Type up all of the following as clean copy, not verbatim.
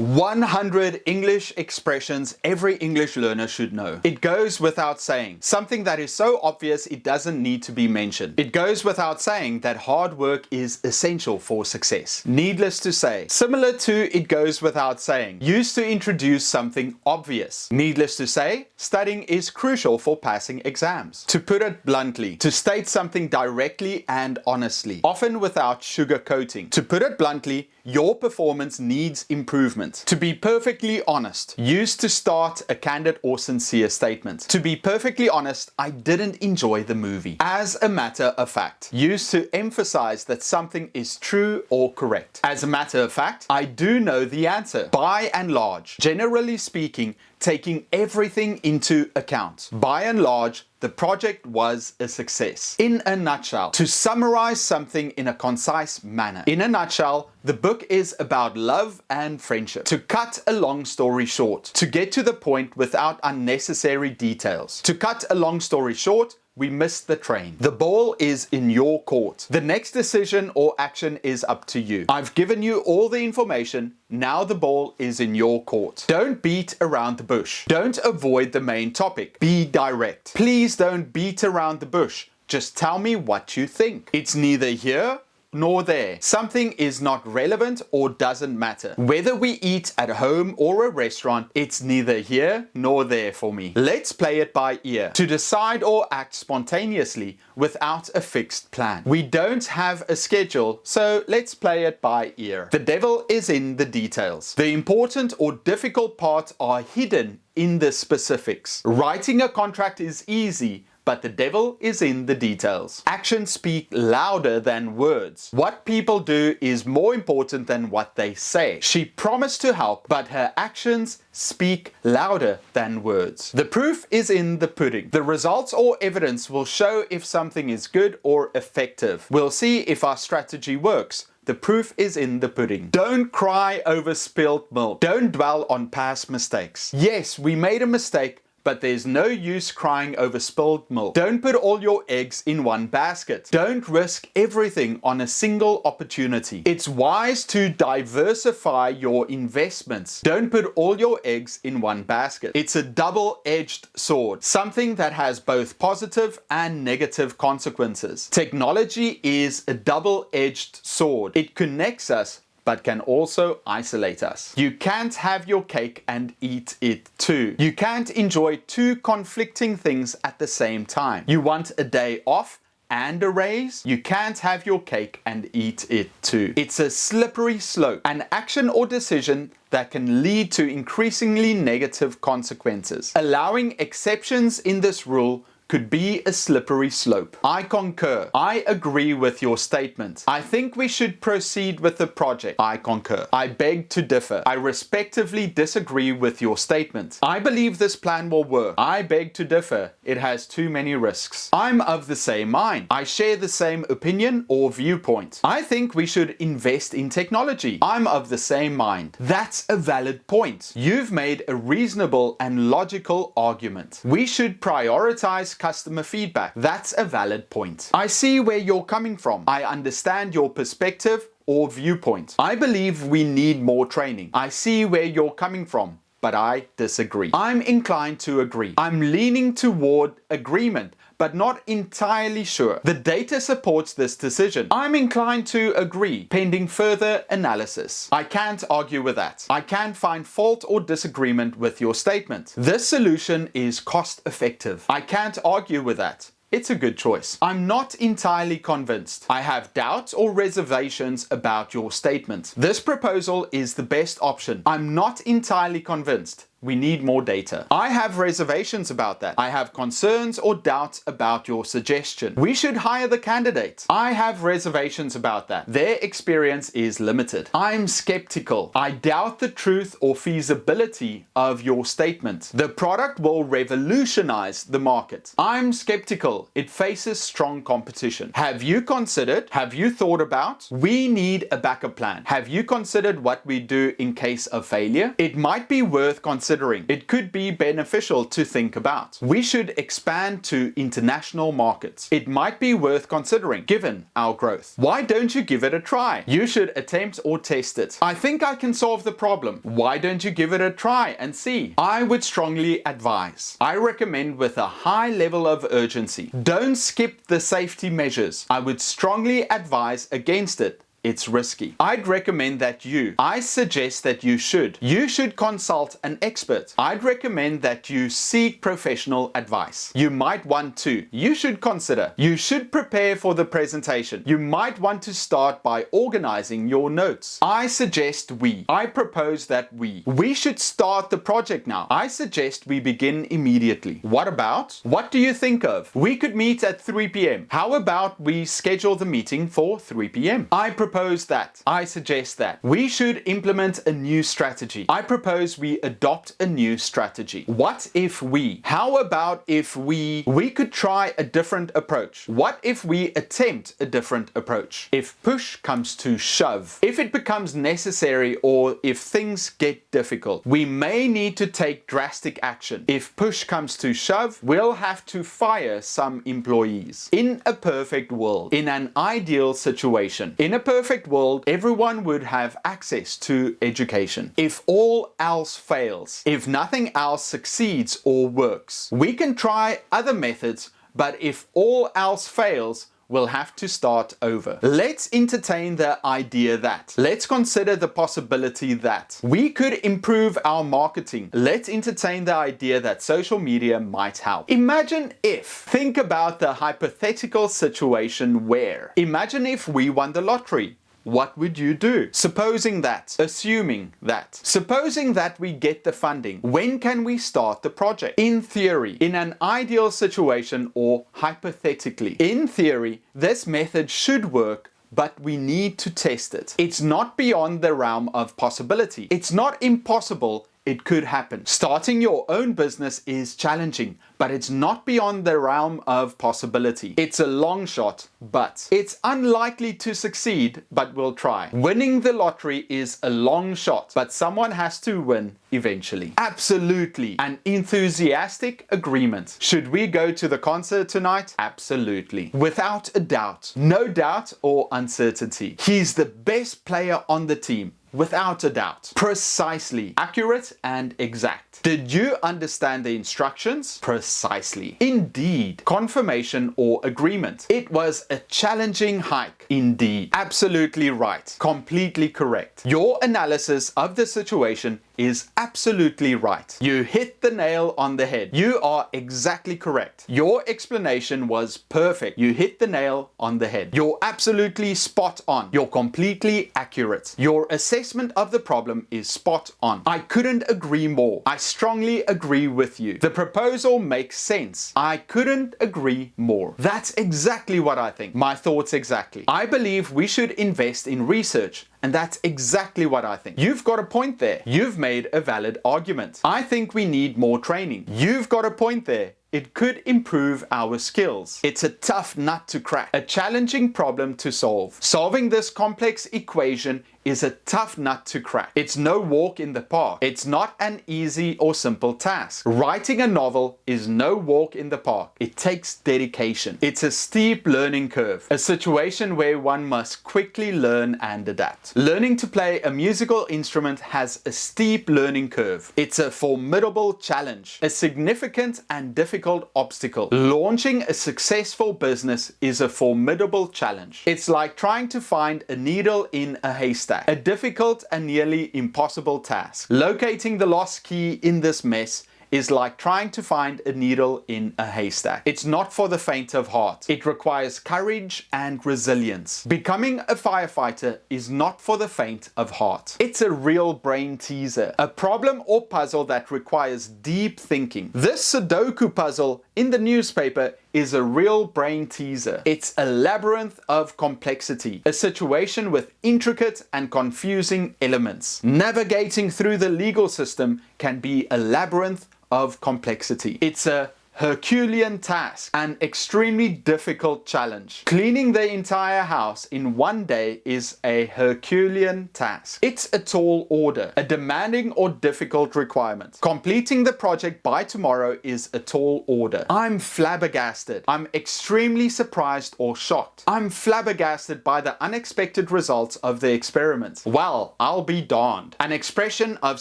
100 English expressions every English learner should know. It goes without saying. Something that is so obvious it doesn't need to be mentioned. It goes without saying that hard work is essential for success. Needless to say. Similar to it goes without saying. Used to introduce something obvious. Needless to say, studying is crucial for passing exams. To put it bluntly, to state something directly and honestly, often without sugarcoating. To put it bluntly, your performance needs improvement. To be perfectly honest, used to start a candid or sincere statement. To be perfectly honest, I didn't enjoy the movie. As a matter of fact, used to emphasize that something is true or correct. As a matter of fact, I do know the answer. By and large, generally speaking, taking everything into account. By and large, the project was a success. In a nutshell, to summarize something in a concise manner. In a nutshell, the book is about love and friendship. To cut a long story short, to get to the point without unnecessary details. To cut a long story short, we missed the train. The ball is in your court. The next decision or action is up to you. I've given you all the information. Now the ball is in your court. Don't beat around the bush. Don't avoid the main topic. Be direct. Please don't beat around the bush. Just tell me what you think. It's neither here nor there. Something is not relevant or doesn't matter. Whether we eat at home or a restaurant, it's neither here nor there for me. Let's play it by ear. To decide or act spontaneously without a fixed plan. We don't have a schedule, so let's play it by ear. The devil is in the details. The important or difficult parts are hidden in the specifics. Writing a contract is easy, but the devil is in the details. Actions speak louder than words. What people do is more important than what they say. She promised to help, but her actions speak louder than words. The proof is in the pudding. The results or evidence will show if something is good or effective. We'll see if our strategy works. The proof is in the pudding. Don't cry over spilled milk. Don't dwell on past mistakes. Yes, we made a mistake, but there's no use crying over spilled milk. Don't put all your eggs in one basket. Don't risk everything on a single opportunity. It's wise to diversify your investments. Don't put all your eggs in one basket. It's a double-edged sword, something that has both positive and negative consequences. Technology is a double-edged sword. It connects us, but can also isolate us. You can't have your cake and eat it too. You can't enjoy two conflicting things at the same time. You want a day off and a raise? You can't have your cake and eat it too. It's a slippery slope, an action or decision that can lead to increasingly negative consequences. Allowing exceptions in this rule could be a slippery slope. I concur. I agree with your statement. I think we should proceed with the project. I concur. I beg to differ. I respectively disagree with your statement. I believe this plan will work. I beg to differ. It has too many risks. I'm of the same mind. I share the same opinion or viewpoint. I think we should invest in technology. I'm of the same mind. That's a valid point. You've made a reasonable and logical argument. We should prioritize customer feedback. That's a valid point. I see where you're coming from. I understand your perspective or viewpoint. I believe we need more training. I see where you're coming from, but I disagree. I'm inclined to agree. I'm leaning toward agreement, but not entirely sure. The data supports this decision. I'm inclined to agree, pending further analysis. I can't argue with that. I can't find fault or disagreement with your statement. This solution is cost effective. I can't argue with that. It's a good choice. I'm not entirely convinced. I have doubts or reservations about your statement. This proposal is the best option. I'm not entirely convinced. We need more data. I have reservations about that. I have concerns or doubts about your suggestion. We should hire the candidate. I have reservations about that. Their experience is limited. I'm skeptical. I doubt the truth or feasibility of your statement. The product will revolutionize the market. I'm skeptical. It faces strong competition. Have you considered? Have you thought about? We need a backup plan. Have you considered what we do in case of failure? It might be worth considering considering. It could be beneficial to think about. We should expand to international markets. It might be worth considering given our growth. Why don't you give it a try? You should attempt or test it. I think I can solve the problem. Why don't you give it a try and see? I would strongly advise. I recommend with a high level of urgency. Don't skip the safety measures. I would strongly advise against it. It's risky. I'd recommend that I suggest that you should consult an expert. I'd recommend that you seek professional advice. You might want to. You should consider. You should prepare for the presentation. You might want to start by organizing your notes. I suggest I propose that we should start the project now. I suggest we begin immediately. What about? What do you think of? We could meet at 3 p.m. How about we schedule the meeting for 3 p.m.? I propose that. I suggest that. We should implement a new strategy. I propose we adopt a new strategy. What if we? How about if we could try a different approach? What if we attempt a different approach? If push comes to shove, if it becomes necessary or if things get difficult, we may need to take drastic action. If push comes to shove, we'll have to fire some employees. In a perfect world, in an ideal situation, in a perfect world, everyone would have access to education. If all else fails, if nothing else succeeds or works, we can try other methods, but if all else fails, we'll have to start over. Let's entertain the idea that. Let's consider the possibility that we could improve our marketing. Let's entertain the idea that social media might help. Think about the hypothetical situation where, imagine if we won the lottery. What would you do? Assuming that we get the funding, when can we start the project? In theory, in an ideal situation or hypothetically, in theory, this method should work, but we need to test it. It's not beyond the realm of possibility. It's not impossible. It could happen. Starting your own business is challenging, but it's not beyond the realm of possibility. It's a long shot, but it's unlikely to succeed, but we'll try. Winning the lottery is a long shot, but someone has to win eventually. Absolutely. An enthusiastic agreement. Should we go to the concert tonight? Absolutely. Without a doubt. No doubt or uncertainty. He's the best player on the team. Without a doubt. Precisely. Accurate and exact. Did you understand the instructions? Precisely. Indeed. Confirmation or agreement. It was a challenging hike. Indeed. Absolutely right. Completely correct. Your analysis of the situation is absolutely right. You hit the nail on the head. You are exactly correct. Your explanation was perfect. You hit the nail on the head. You're absolutely spot on. You're completely accurate. Your assessment of the problem is spot on. I couldn't agree more. I strongly agree with you. The proposal makes sense. I couldn't agree more. That's exactly what I think. My thoughts exactly. I believe we should invest in research. And that's exactly what I think. You've got a point there. You've made a valid argument. I think we need more training. You've got a point there. It could improve our skills. It's a tough nut to crack, a challenging problem to solve. Solving this complex equation is a tough nut to crack. It's no walk in the park. It's not an easy or simple task. Writing a novel is no walk in the park. It takes dedication. It's a steep learning curve, a situation where one must quickly learn and adapt. Learning to play a musical instrument has a steep learning curve. It's a formidable challenge, a significant and difficult obstacle. Launching a successful business is a formidable challenge. It's like trying to find a needle in a haystack, a difficult and nearly impossible task. Locating the lost key in this mess is like trying to find a needle in a haystack. It's not for the faint of heart. It requires courage and resilience. Becoming a firefighter is not for the faint of heart. It's a real brain teaser, a problem or puzzle that requires deep thinking. This Sudoku puzzle in the newspaper is a real brain teaser. It's a labyrinth of complexity, a situation with intricate and confusing elements. Navigating through the legal system can be a labyrinth of complexity. It's a Herculean task, an extremely difficult challenge. Cleaning the entire house in one day is a Herculean task. It's a tall order, a demanding or difficult requirement. Completing the project by tomorrow is a tall order. I'm flabbergasted. I'm extremely surprised or shocked. I'm flabbergasted by the unexpected results of the experiment. Well, I'll be darned. An expression of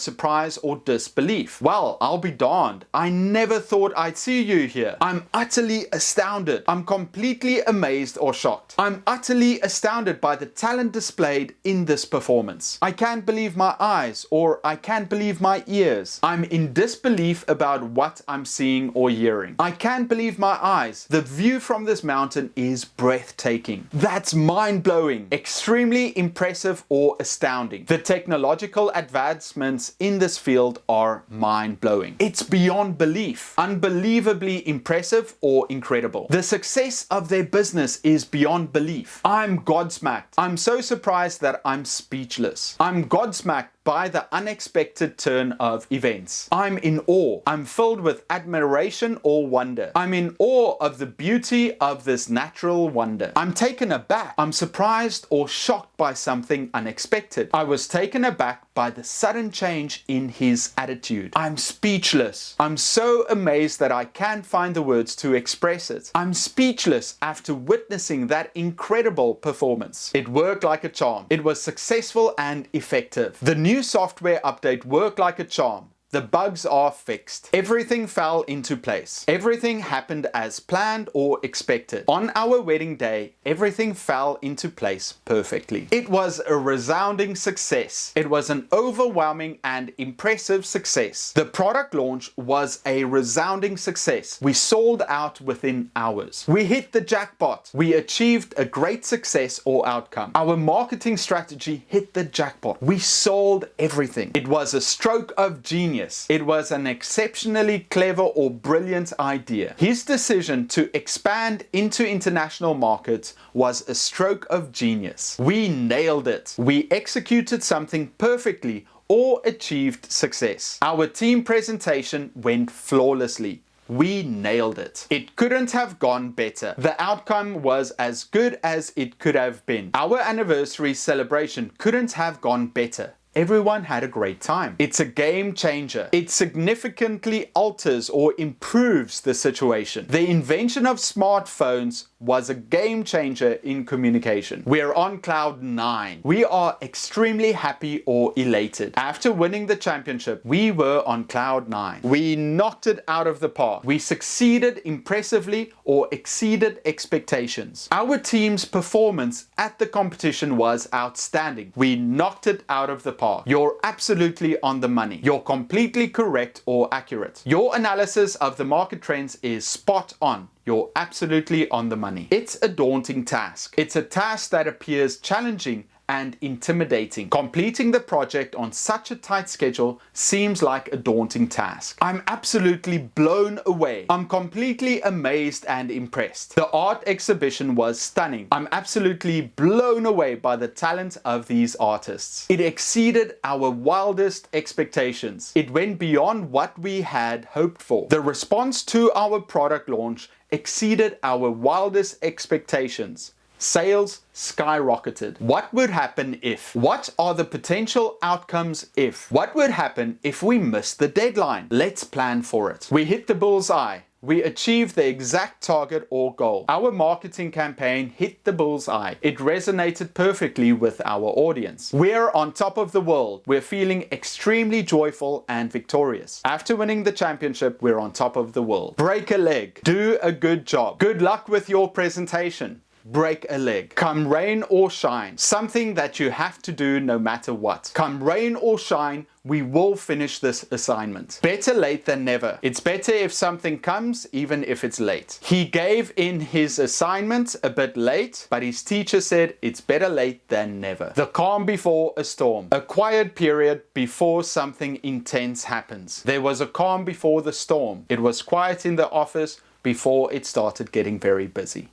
surprise or disbelief. Well, I'll be darned. I never thought I'd see you here. I'm utterly astounded. I'm completely amazed or shocked. I'm utterly astounded by the talent displayed in this performance. I can't believe my eyes, or I can't believe my ears. I'm in disbelief about what I'm seeing or hearing. I can't believe my eyes. The view from this mountain is breathtaking. That's mind-blowing, extremely impressive or astounding. The technological advancements in this field are mind-blowing. It's beyond belief, unbelievably impressive or incredible. The success of their business is beyond belief. I'm gobsmacked. I'm so surprised that I'm speechless. I'm gobsmacked by the unexpected turn of events. I'm in awe. I'm filled with admiration or wonder. I'm in awe of the beauty of this natural wonder. I'm taken aback. I'm surprised or shocked by something unexpected. I was taken aback by the sudden change in his attitude. I'm speechless. I'm so amazed that I can't find the words to express it. I'm speechless after witnessing that incredible performance. It worked like a charm. It was successful and effective. The new software update worked like a charm. The bugs are fixed. Everything fell into place. Everything happened as planned or expected. On our wedding day, everything fell into place perfectly. It was a resounding success. It was an overwhelming and impressive success. The product launch was a resounding success. We sold out within hours. We hit the jackpot. We achieved a great success or outcome. Our marketing strategy hit the jackpot. We sold everything. It was a stroke of genius. It was an exceptionally clever or brilliant idea. His decision to expand into international markets was a stroke of genius. We nailed it. We executed something perfectly or achieved success. Our team presentation went flawlessly. We nailed it. It couldn't have gone better. The outcome was as good as it could have been. Our anniversary celebration couldn't have gone better. Everyone had a great time. It's a game changer. It significantly alters or improves the situation. The invention of smartphones was a game changer in communication. We're on cloud 9. We are extremely happy or elated. After winning the championship, we were on cloud 9. We knocked it out of the park. We succeeded impressively or exceeded expectations. Our team's performance at the competition was outstanding. We knocked it out of the park. You're absolutely on the money. You're completely correct or accurate. Your analysis of the market trends is spot on. You're absolutely on the money. It's a daunting task. It's a task that appears challenging and intimidating. Completing the project on such a tight schedule seems like a daunting task. I'm absolutely blown away. I'm completely amazed and impressed. The art exhibition was stunning. I'm absolutely blown away by the talent of these artists. It exceeded our wildest expectations. It went beyond what we had hoped for. The response to our product launch exceeded our wildest expectations. Sales skyrocketed. What would happen if? What are the potential outcomes if? What would happen if we missed the deadline? Let's plan for it. We hit the bullseye. We achieved the exact target or goal. Our marketing campaign hit the bullseye. It resonated perfectly with our audience. We're on top of the world. We're feeling extremely joyful and victorious. After winning the championship, we're on top of the world. Break a leg. Do a good job. Good luck with your presentation. Break a leg. Come rain or shine. Something that you have to do no matter what. Come rain or shine, we will finish this assignment. Better late than never. It's better if something comes, even if it's late. He gave in his assignment a bit late, but his teacher said it's better late than never. The calm before a storm. A quiet period before something intense happens. There was a calm before the storm. It was quiet in the office before it started getting very busy.